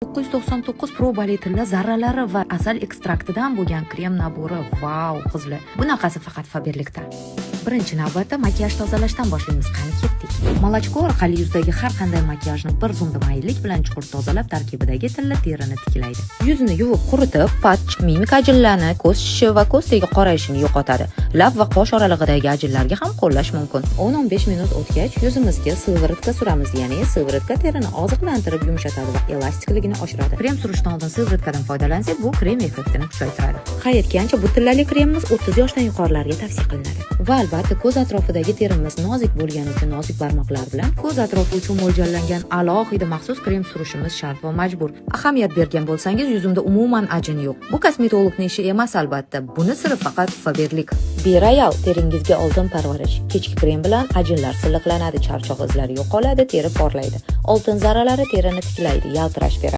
999 probali tilla zarralari va asal ekstraktidan bo'lgan krem nabori. Vau, qizlar. Bunaqasi faqat Faberlikda. Birinchi navbatda makiyaj tozalashdan boshlaymiz. Qani ketdik. Molochko orqali yuzdagi har qanday makiyajni bir zumda mayillik bilan chuqur tozalab, tarkibidagi tilla terini tiklaydi. Yuzni yuvib, quritib, patch, mimik ajinlarni, ko'z shishi va ko'z tegi qorayishini yo'qotadi. Lab va qosh oralig'idagi ajinlarga ham qo'llash mumkin. 10-15 minut o'tgach, yuzimizga siviritka suramiz, ya'ni siviritka terini oziqlantirib yumshatadi va elastikligini oshiradi. Krem surishdan oldin sivritkadan foydalansak, bu krem effektini kuchaytiradi. Hayotgancha bu tillali kremimiz 30 yoshdan yuqorilarga tavsiya qilinadi. Va albatta ko'z atrofidagi terimiz nozik bo'lgani uchun nozik barmoqlar bilan ko'z atrofi uchun mo'ljallangan alohida maxsus krem surishimiz shart va majbur. Ahamiyat bergan bo'lsangiz, yuzimda umuman ajin yo'q. Bu kosmetologning ishi emas albatta. Buni siri faqat Faberlik. Royal teringizga oltin parvarish. Kechki krem bilan ajinlar silliqlanadi, charchoq izlari yo'qoladi, teri porlaydi. Oltin zarralari terini tiklaydi, yaltirash beradi.